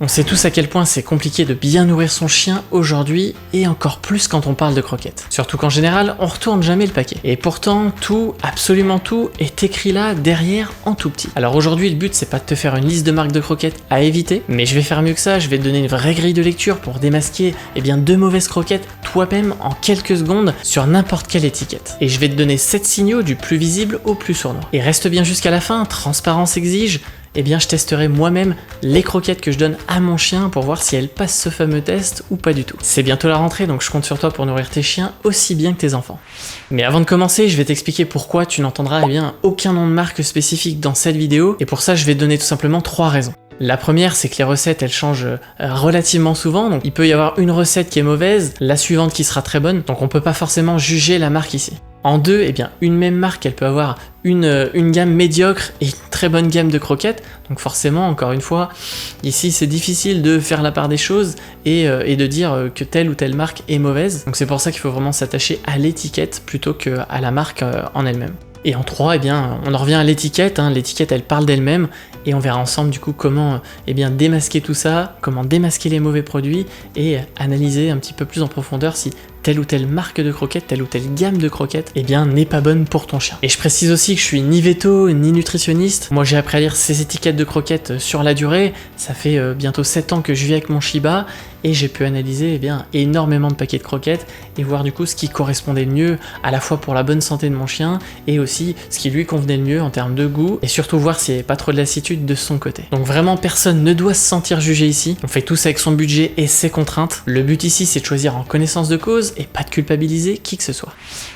On sait tous à quel point c'est compliqué de bien nourrir son chien aujourd'hui, et encore plus quand on parle de croquettes. Surtout qu'en général, on retourne jamais le paquet. Et pourtant, tout, absolument tout, est écrit là, derrière, en tout petit. Alors aujourd'hui, le but c'est pas de te faire une liste de marques de croquettes à éviter, mais je vais faire mieux que ça, je vais te donner une vraie grille de lecture pour démasquer de mauvaises croquettes toi-même en quelques secondes sur n'importe quelle étiquette. Et je vais te donner 7 signaux du plus visible au plus sournois. Et reste bien jusqu'à la fin, transparence exige, je testerai moi-même les croquettes que je donne à mon chien pour voir si elles passent ce fameux test ou pas du tout. C'est bientôt la rentrée, donc je compte sur toi pour nourrir tes chiens aussi bien que tes enfants. Mais avant de commencer, je vais t'expliquer pourquoi tu n'entendras aucun nom de marque spécifique dans cette vidéo, et pour ça je vais te donner tout simplement 3 raisons. La première, c'est que les recettes, elles changent relativement souvent, donc il peut y avoir une recette qui est mauvaise, la suivante qui sera très bonne, donc on peut pas forcément juger la marque ici. En deux, une même marque, elle peut avoir une gamme médiocre et une très bonne gamme de croquettes, donc forcément, encore une fois, ici c'est difficile de faire la part des choses et de dire que telle ou telle marque est mauvaise, donc c'est pour ça qu'il faut vraiment s'attacher à l'étiquette plutôt qu'à la marque en elle-même. Et en 3, on en revient à l'étiquette, l'étiquette elle parle d'elle-même, et on verra ensemble du coup comment démasquer tout ça, comment démasquer les mauvais produits, et analyser un petit peu plus en profondeur si telle ou telle marque de croquettes, telle ou telle gamme de croquettes, n'est pas bonne pour ton chien. Et je précise aussi que je suis ni veto, ni nutritionniste. Moi j'ai appris à lire ces étiquettes de croquettes sur la durée, ça fait bientôt 7 ans que je vis avec mon Shiba, et j'ai pu analyser énormément de paquets de croquettes, et voir du coup ce qui correspondait le mieux, à la fois pour la bonne santé de mon chien, et aussi ce qui lui convenait le mieux en termes de goût, et surtout voir s'il n'y avait pas trop de lassitude de son côté. Donc vraiment personne ne doit se sentir jugé ici, on fait tous avec son budget et ses contraintes. Le but ici c'est de choisir en connaissance de cause, et pas de culpabiliser qui que ce soit.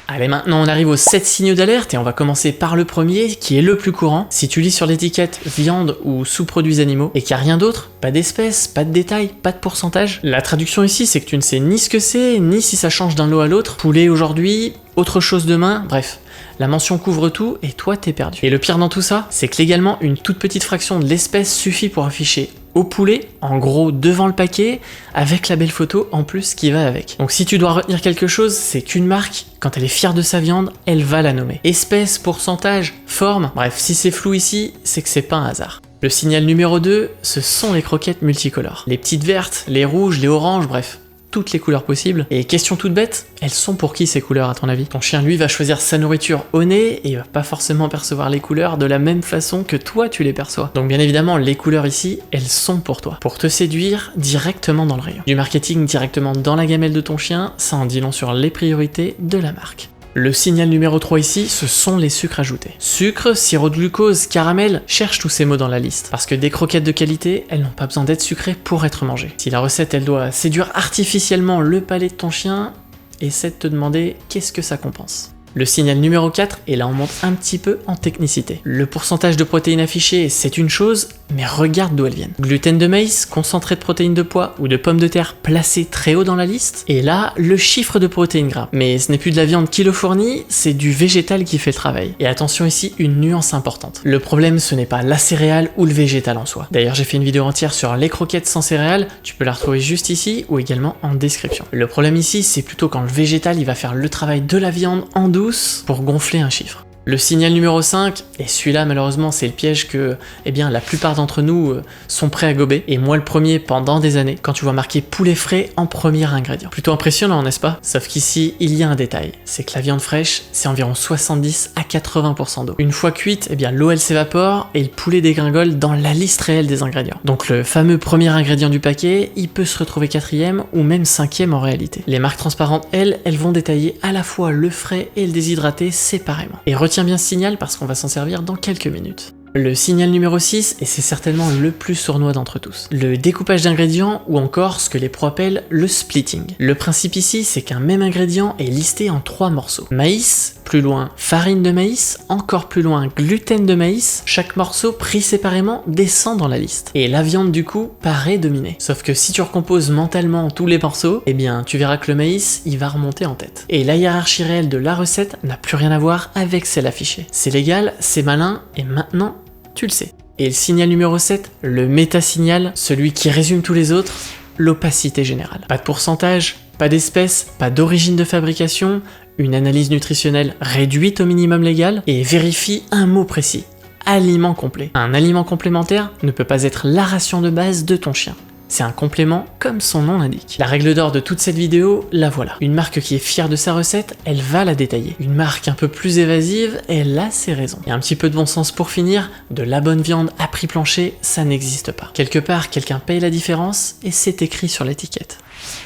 Allez, maintenant on arrive aux 7 signaux d'alerte, et on va commencer par le premier, qui est le plus courant. Si tu lis sur l'étiquette viande ou sous-produits animaux, et qu'il n'y a rien d'autre, pas d'espèces, pas de détails, pas de pourcentage, la traduction ici c'est que tu ne sais ni ce que c'est, ni si ça change d'un lot à l'autre. Poulet aujourd'hui, autre chose demain, bref. La mention couvre tout et toi t'es perdu. Et le pire dans tout ça, c'est que légalement une toute petite fraction de l'espèce suffit pour afficher au poulet, en gros devant le paquet, avec la belle photo en plus qui va avec. Donc si tu dois retenir quelque chose, c'est qu'une marque, quand elle est fière de sa viande, elle va la nommer. Espèce, pourcentage, forme, bref, si c'est flou ici, c'est que c'est pas un hasard. Le signal numéro 2, ce sont les croquettes multicolores. Les petites vertes, les rouges, les oranges, bref, toutes les couleurs possibles. Et question toute bête, elles sont pour qui ces couleurs à ton avis? Ton chien lui va choisir sa nourriture au nez et il va pas forcément percevoir les couleurs de la même façon que toi tu les perçois. Donc bien évidemment les couleurs ici, elles sont pour toi. Pour te séduire directement dans le rayon. Du marketing directement dans la gamelle de ton chien, ça en dit long sur les priorités de la marque. Le signal numéro 3 ici, ce sont les sucres ajoutés. Sucre, sirop de glucose, caramel, cherche tous ces mots dans la liste. Parce que des croquettes de qualité, elles n'ont pas besoin d'être sucrées pour être mangées. Si la recette, elle doit séduire artificiellement le palais de ton chien, essaie de te demander qu'est-ce que ça compense. Le signal numéro 4, et là on monte un petit peu en technicité. Le pourcentage de protéines affiché, c'est une chose, mais regarde d'où elles viennent. Gluten de maïs, concentré de protéines de pois ou de pommes de terre placé très haut dans la liste. Et là, le chiffre de protéines gras. Mais ce n'est plus de la viande qui le fournit, c'est du végétal qui fait le travail. Et attention ici, une nuance importante. Le problème, ce n'est pas la céréale ou le végétal en soi. D'ailleurs, j'ai fait une vidéo entière sur les croquettes sans céréales, tu peux la retrouver juste ici ou également en description. Le problème ici, c'est plutôt quand le végétal, il va faire le travail de la viande en douce pour gonfler un chiffre. Le signal numéro 5, et celui-là malheureusement c'est le piège que la plupart d'entre nous sont prêts à gober, et moi le premier pendant des années, quand tu vois marqué poulet frais en premier ingrédient. Plutôt impressionnant, n'est-ce pas? Sauf qu'ici, il y a un détail, c'est que la viande fraîche, c'est environ 70 à 80% d'eau. Une fois cuite, l'eau elle s'évapore, et le poulet dégringole dans la liste réelle des ingrédients. Donc le fameux premier ingrédient du paquet, il peut se retrouver 4e ou même 5e en réalité. Les marques transparentes, elles vont détailler à la fois le frais et le déshydraté séparément. Et retiens bien ce signal parce qu'on va s'en servir dans quelques minutes. Le signal numéro 6, et c'est certainement le plus sournois d'entre tous. Le découpage d'ingrédients ou encore ce que les pros appellent le splitting. Le principe ici, c'est qu'un même ingrédient est listé en 3 morceaux. Maïs, plus loin farine de maïs, encore plus loin gluten de maïs, chaque morceau pris séparément descend dans la liste. Et la viande du coup paraît dominer. Sauf que si tu recomposes mentalement tous les morceaux, tu verras que le maïs, il va remonter en tête. Et la hiérarchie réelle de la recette n'a plus rien à voir avec celle affichée. C'est légal, c'est malin, et maintenant, tu le sais. Et le signal numéro 7, le méta-signal, celui qui résume tous les autres, l'opacité générale. Pas de pourcentage, pas d'espèce, pas d'origine de fabrication, une analyse nutritionnelle réduite au minimum légal, et vérifie un mot précis, aliment complet. Un aliment complémentaire ne peut pas être la ration de base de ton chien. c'est un complément comme son nom l'indique. La règle d'or de toute cette vidéo, la voilà. Une marque qui est fière de sa recette, elle va la détailler. Une marque un peu plus évasive, elle a ses raisons. Et un petit peu de bon sens pour finir, de la bonne viande à prix plancher, ça n'existe pas. Quelque part, quelqu'un paye la différence et c'est écrit sur l'étiquette.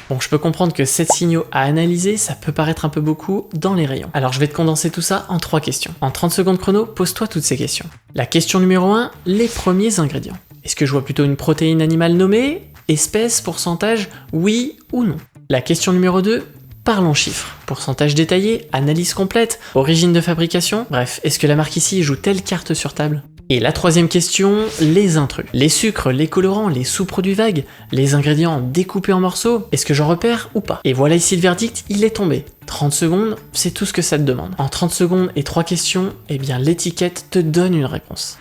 Bon, je peux comprendre que 7 signaux à analyser, ça peut paraître un peu beaucoup dans les rayons. Alors je vais te condenser tout ça en 3 questions. En 30 secondes chrono, pose-toi toutes ces questions. La question numéro 1, les premiers ingrédients. Est-ce que je vois plutôt une protéine animale nommée? Espèce, pourcentage, oui ou non? La question numéro 2, parlons chiffres. Pourcentage détaillé, analyse complète, origine de fabrication, bref, est-ce que la marque ici joue telle carte sur table? Et la troisième question, les intrus. Les sucres, les colorants, les sous-produits vagues, les ingrédients découpés en morceaux, est-ce que j'en repère ou pas? Et voilà ici le verdict, il est tombé. 30 secondes, c'est tout ce que ça te demande. En 30 secondes et 3 questions, eh bien l'étiquette te donne une réponse.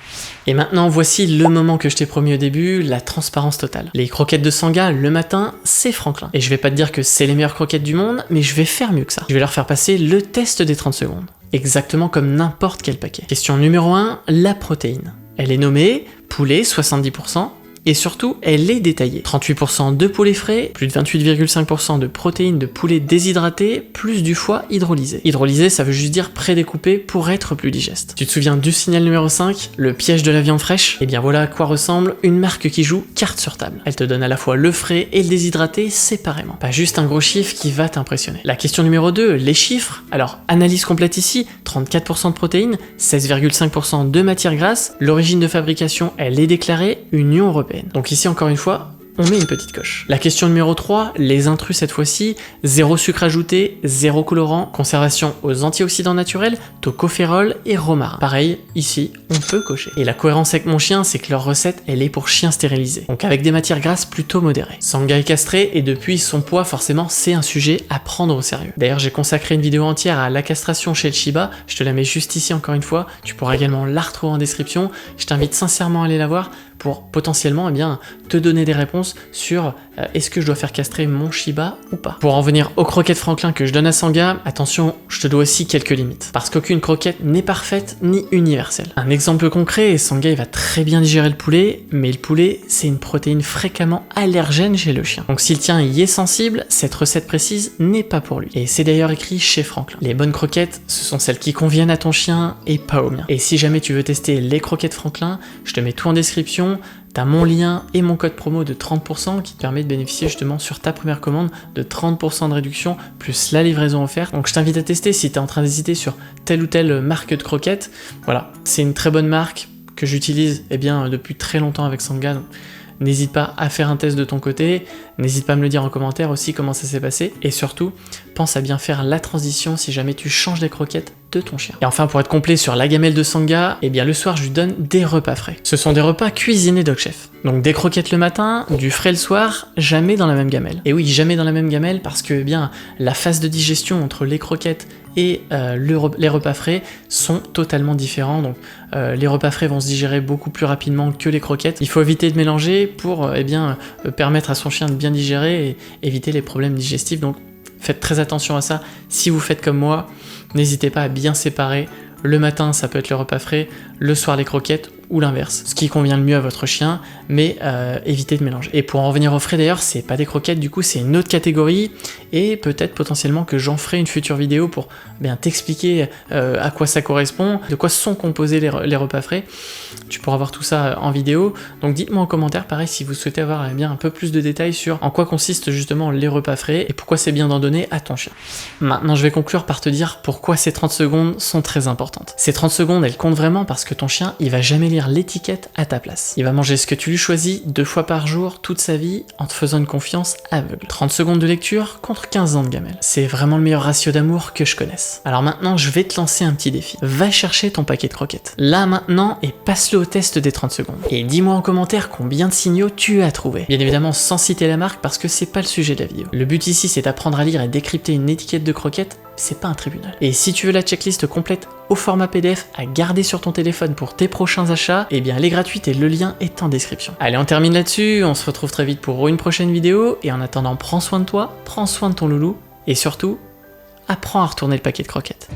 Et maintenant, voici le moment que je t'ai promis au début, la transparence totale. Les croquettes de Sanga, le matin, c'est Franklin. Et je vais pas te dire que c'est les meilleures croquettes du monde, mais je vais faire mieux que ça. Je vais leur faire passer le test des 30 secondes. Exactement comme n'importe quel paquet. Question numéro 1, la protéine. Elle est nommée poulet 70%. Et surtout, elle est détaillée. 38% de poulet frais, plus de 28,5% de protéines de poulet déshydraté, plus du foie hydrolysé. Hydrolysé, ça veut juste dire prédécoupé pour être plus digeste. Tu te souviens du signal numéro 5, le piège de la viande fraîche? Et bien voilà à quoi ressemble une marque qui joue carte sur table. Elle te donne à la fois le frais et le déshydraté séparément. Pas juste un gros chiffre qui va t'impressionner. La question numéro 2, les chiffres. Alors, analyse complète ici, 34% de protéines, 16,5% de matière grasse, l'origine de fabrication, elle est déclarée Union européenne. Donc ici, encore une fois, on met une petite coche. La question numéro 3, les intrus cette fois-ci, 0 sucre ajouté, 0 colorant, conservation aux antioxydants naturels, tocopherol et romarin. Pareil, ici, on peut cocher. Et la cohérence avec mon chien, c'est que leur recette, elle est pour chiens stérilisés. Donc avec des matières grasses plutôt modérées. Sanga est castré et depuis son poids, forcément, c'est un sujet à prendre au sérieux. D'ailleurs, j'ai consacré une vidéo entière à la castration chez le Shiba. Je te la mets juste ici encore une fois. Tu pourras également la retrouver en description. Je t'invite sincèrement à aller la voir pour potentiellement te donner des réponses sur est-ce que je dois faire castrer mon Shiba ou pas. Pour en venir aux croquettes Franklin que je donne à Sanga, attention, je te dois aussi quelques limites. Parce qu'aucune croquette n'est parfaite ni universelle. Un exemple concret, Sanga il va très bien digérer le poulet, mais le poulet c'est une protéine fréquemment allergène chez le chien. Donc si le tien y est sensible, cette recette précise n'est pas pour lui. Et c'est d'ailleurs écrit chez Franklin. Les bonnes croquettes, ce sont celles qui conviennent à ton chien et pas au mien. Et si jamais tu veux tester les croquettes Franklin, je te mets tout en description. T'as mon lien et mon code promo de 30% qui te permet de bénéficier justement sur ta première commande de 30% de réduction plus la livraison offerte. Donc je t'invite à tester si t'es en train d'hésiter sur telle ou telle marque de croquettes. Voilà, c'est une très bonne marque que j'utilise depuis très longtemps avec Sanga. Donc n'hésite pas à faire un test de ton côté, n'hésite pas à me le dire en commentaire aussi comment ça s'est passé, et surtout, pense à bien faire la transition si jamais tu changes les croquettes de ton chien. Et enfin, pour être complet sur la gamelle de Sanga, le soir je lui donne des repas frais. Ce sont des repas cuisinés Dog Chef. Donc des croquettes le matin, du frais le soir, jamais dans la même gamelle. Et oui, jamais dans la même gamelle parce que la phase de digestion entre les croquettes et les repas frais sont totalement différents. Donc les repas frais vont se digérer beaucoup plus rapidement que les croquettes. Il faut éviter de mélanger pour permettre à son chien de bien digérer et éviter les problèmes digestifs. Donc faites très attention à ça. Si vous faites comme moi, n'hésitez pas à bien séparer. Le matin, ça peut être le repas frais, le soir les croquettes ou l'inverse, ce qui convient le mieux à votre chien, mais évitez de mélanger. Et pour en revenir aux frais d'ailleurs, c'est pas des croquettes, du coup c'est une autre catégorie, et peut-être potentiellement que j'en ferai une future vidéo pour t'expliquer à quoi ça correspond, de quoi sont composés les repas frais. Tu pourras voir tout ça en vidéo, donc dites-moi en commentaire, pareil, si vous souhaitez avoir un peu plus de détails sur en quoi consistent justement les repas frais, et pourquoi c'est bien d'en donner à ton chien. Maintenant je vais conclure par te dire pourquoi ces 30 secondes sont très importantes. Ces 30 secondes, elles comptent vraiment parce que ton chien, il va jamais lire l'étiquette à ta place. Il va manger ce que tu lui choisis 2 fois par jour toute sa vie en te faisant une confiance aveugle. 30 secondes de lecture contre 15 ans de gamelle. C'est vraiment le meilleur ratio d'amour que je connaisse. Alors maintenant, je vais te lancer un petit défi. Va chercher ton paquet de croquettes. Là maintenant et passe-le au test des 30 secondes. Et dis-moi en commentaire combien de signaux tu as trouvé. Bien évidemment sans citer la marque parce que c'est pas le sujet de la vidéo. Le but ici c'est d'apprendre à lire et décrypter une étiquette de croquettes. C'est pas un tribunal. Et si tu veux la checklist complète au format PDF à garder sur ton téléphone pour tes prochains achats, elle est gratuite et le lien est en description. Allez, on termine là-dessus, on se retrouve très vite pour une prochaine vidéo, et en attendant, prends soin de toi, prends soin de ton loulou, et surtout, apprends à retourner le paquet de croquettes.